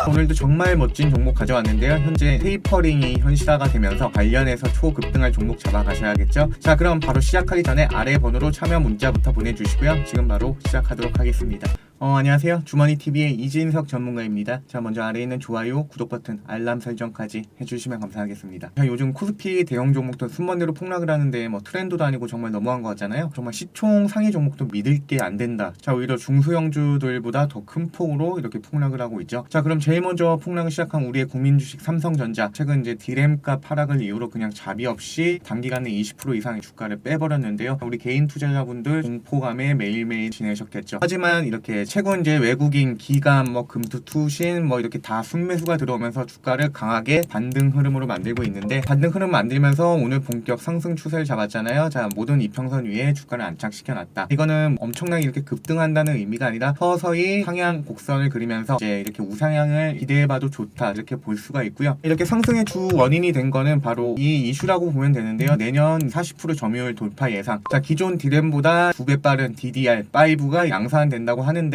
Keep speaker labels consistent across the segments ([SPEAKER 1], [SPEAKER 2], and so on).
[SPEAKER 1] 오늘도 정말 멋진 종목 가져왔는데요. 현재 테이퍼링이 현실화가 되면서 관련해서 초급등할 종목 잡아가셔야겠죠. 자, 그럼 바로 시작하기 전에 아래 번호로 참여 문자부터 보내주시고요. 지금 바로 시작하도록 하겠습니다. 안녕하세요. 주머니TV의 이진석 전문가입니다. 자, 먼저 아래에 있는 좋아요, 구독 버튼, 알람 설정까지 해주시면 감사하겠습니다. 자, 요즘 코스피 대형 종목도 순번대로 폭락을 하는데 트렌드도 아니고 정말 너무한 거 같잖아요. 정말 시총 상위 종목도 믿을 게 안 된다. 자, 오히려 중소형주들보다 더 큰 폭으로 이렇게 폭락을 하고 있죠. 자, 그럼 제일 먼저 폭락을 시작한 우리의 국민 주식 삼성전자. 최근 이제 디램값 하락을 이유로 그냥 자비 없이 단기간에 20% 이상의 주가를 빼버렸는데요. 우리 개인 투자자분들 공포감에 매일매일 지내셨겠죠. 하지만 이렇게 최근 이제 외국인 기관 금투투신 이렇게 다 순매수가 들어오면서 주가를 강하게 반등 흐름으로 만들고 있는데, 반등 흐름 만들면서 오늘 본격 상승 추세를 잡았잖아요. 자, 모든 이평선 위에 주가를 안착시켜놨다. 이거는 엄청나게 이렇게 급등한다는 의미가 아니라 서서히 상향 곡선을 그리면서 이제 이렇게 우상향을 기대해봐도 좋다, 이렇게 볼 수가 있고요. 이렇게 상승의 주 원인이 된 거는 바로 이 이슈라고 보면 되는데요. 내년 40% 점유율 돌파 예상. 자, 기존 디램보다 2배 빠른 DDR5가 양산된다고 하는데,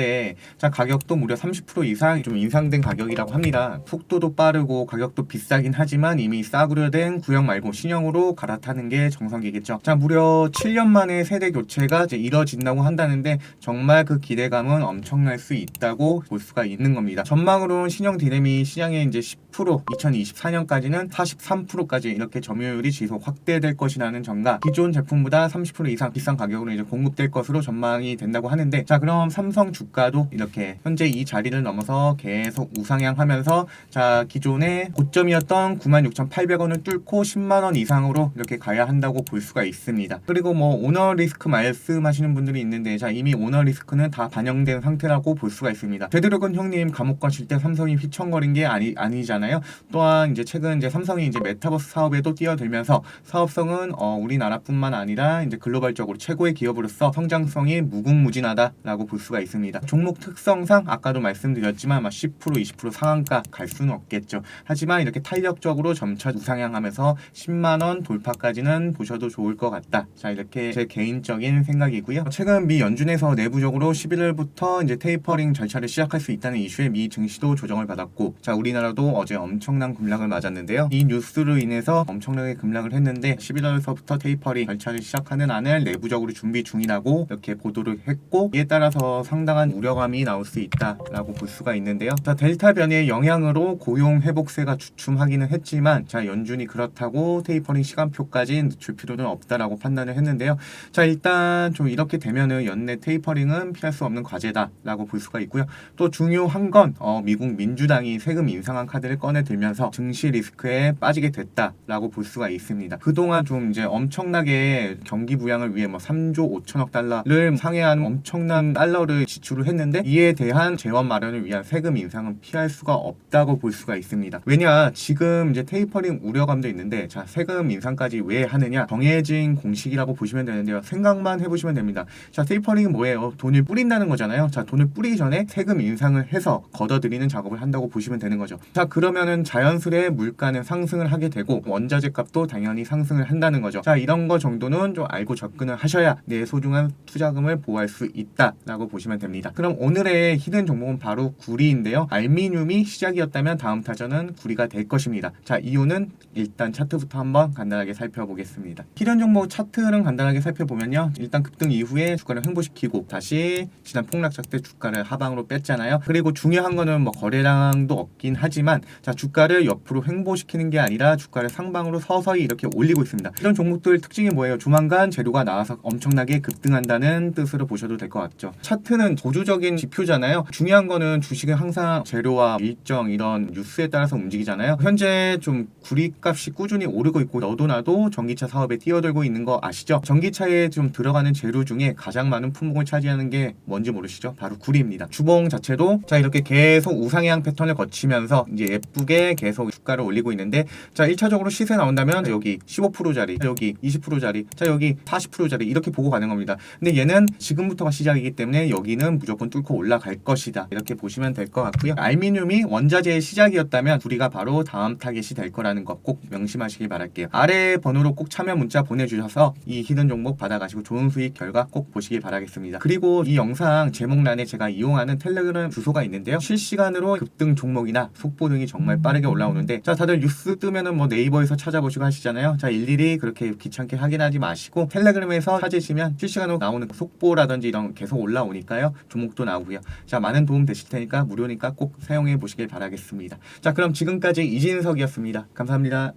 [SPEAKER 1] 자, 가격도 무려 30% 이상 좀 인상된 가격이라고 합니다. 속도도 빠르고 가격도 비싸긴 하지만 이미 싸구려 된 구형 말고 신형으로 갈아타는 게 정석이겠죠. 자, 무려 7년 만에 세대 교체가 이제 이뤄진다고 한다는데, 정말 그 기대감은 엄청날 수 있다고 볼 수가 있는 겁니다. 전망으로는 신형 디램이 시장에 이제 10%, 2024년까지는 43%까지 이렇게 점유율이 지속 확대될 것이라는 점과 기존 제품보다 30% 이상 비싼 가격으로 이제 공급될 것으로 전망이 된다고 하는데, 자, 그럼 삼성 주가도 이렇게 현재 이 자리를 넘어서 계속 우상향하면서, 자, 기존의 고점이었던 96,800원을 뚫고 10만원 이상으로 이렇게 가야 한다고 볼 수가 있습니다. 그리고 오너 리스크 말씀하시는 분들이 있는데, 자, 이미 오너 리스크는 다 반영된 상태라고 볼 수가 있습니다. 되도록은 형님 감옥 가실 때 삼성이 휘청거린 게 아니잖아요. 또한 이제 최근 이제 삼성이 이제 메타버스 사업에도 뛰어들면서 사업성은 우리나라뿐만 아니라 이제 글로벌적으로 최고의 기업으로서 성장성이 무궁무진하다라고 볼 수가 있습니다. 종목 특성상 아까도 말씀드렸지만 10%, 20% 상한가 갈 수는 없겠죠. 하지만 이렇게 탄력적으로 점차 우상향하면서 10만원 돌파까지는 보셔도 좋을 것 같다. 자, 이렇게 제 개인적인 생각이고요. 최근 미 연준에서 내부적으로 11월부터 이제 테이퍼링 절차를 시작할 수 있다는 이슈에 미 증시도 조정을 받았고, 자, 우리나라도 어제 엄청난 급락을 맞았는데요. 이 뉴스로 인해서 엄청나게 급락을 했는데 11월서부터 테이퍼링 절차를 시작하는 안을 내부적으로 준비 중이라고 이렇게 보도를 했고, 이에 따라서 상당한 우려감이 나올 수 있다라고 볼 수가 있는데요. 자, 델타 변이의 영향으로 고용 회복세가 주춤하기는 했지만, 자, 연준이 그렇다고 테이퍼링 시간표까지 늦출 필요는 없다라고 판단을 했는데요. 자, 일단 좀 이렇게 되면은 연내 테이퍼링은 피할 수 없는 과제다라고 볼 수가 있고요. 또 중요한 건 미국 민주당이 세금 인상한 카드를 꺼내 들면서 증시 리스크에 빠지게 됐다라고 볼 수가 있습니다. 그동안 좀 이제 엄청나게 경기 부양을 위해 3조 5천억 달러를 상회하는 엄청난 달러를 지출을 했는데, 이에 대한 재원 마련을 위한 세금 인상은 피할 수가 없다고 볼 수가 있습니다. 왜냐, 지금 이제 테이퍼링 우려감도 있는데, 자, 세금 인상까지 왜 하느냐, 정해진 공식이라고 보시면 되는데요. 생각만 해보시면 됩니다. 자, 테이퍼링은 뭐예요? 돈을 뿌린다는 거잖아요. 자, 돈을 뿌리기 전에 세금 인상을 해서 걷어들이는 작업을 한다고 보시면 되는 거죠. 자, 그러면은 자연스레 물가는 상승을 하게 되고 원자재 값도 당연히 상승을 한다는 거죠. 자, 이런 거 정도는 좀 알고 접근을 하셔야 내 소중한 투자금을 보호할 수 있다라고 보시면 됩니다. 그럼 오늘의 히든 종목은 바로 구리인데요. 알미늄이 시작이었다면 다음 타전은 구리가 될 것입니다. 자, 이유는 일단 차트부터 한번 간단하게 살펴보겠습니다. 히든 종목 차트 흐름 간단하게 살펴보면요. 일단 급등 이후에 주가를 횡보시키고 다시 지난 폭락작 때 주가를 하방으로 뺐잖아요. 그리고 중요한 거는 거래량도 없긴 하지만, 자, 주가를 옆으로 횡보시키는 게 아니라 주가를 상방으로 서서히 이렇게 올리고 있습니다. 이런 종목들 특징이 뭐예요? 조만간 재료가 나와서 엄청나게 급등한다는 뜻으로 보셔도 될 것 같죠. 차트는 보조적인 지표잖아요. 중요한 거는 주식은 항상 재료와 일정 이런 뉴스에 따라서 움직이잖아요. 현재 좀 구리값이 꾸준히 오르고 있고, 너도 나도 전기차 사업에 뛰어들고 있는 거 아시죠? 전기차에 좀 들어가는 재료 중에 가장 많은 품목을 차지하는 게 뭔지 모르시죠? 바로 구리입니다. 주봉 자체도 자, 이렇게 계속 우상향 패턴을 거치면서 이제 예쁘게 계속 주가를 올리고 있는데, 자, 1차적으로 시세 나온다면 여기 15%짜리, 여기 20%짜리, 자, 여기 40%짜리 이렇게 보고 가는 겁니다. 근데 얘는 지금부터가 시작이기 때문에 여기는 무조건 뚫고 올라갈 것이다. 이렇게 보시면 될 것 같고요. 알미늄이 원자재의 시작이었다면 우리가 바로 다음 타겟이 될 거라는 것 꼭 명심하시길 바랄게요. 아래 번호로 꼭 참여 문자 보내주셔서 이 히든 종목 받아가시고 좋은 수익 결과 꼭 보시길 바라겠습니다. 그리고 이 영상 제목란에 제가 이용하는 텔레그램 주소가 있는데요. 실시간으로 급등 종목이나 속보 등이 정말 빠르게 올라오는데, 자, 다들 뉴스 뜨면은 뭐 네이버에서 찾아보시고 하시잖아요. 자, 일일이 그렇게 귀찮게 확인하지 마시고 텔레그램에서 찾으시면 실시간으로 나오는 속보라든지 이런 계속 올라오니까요. 종목도 나오고요. 자, 많은 도움 되실 테니까 무료니까 꼭 사용해 보시길 바라겠습니다. 자, 그럼 지금까지 이진석이었습니다. 감사합니다.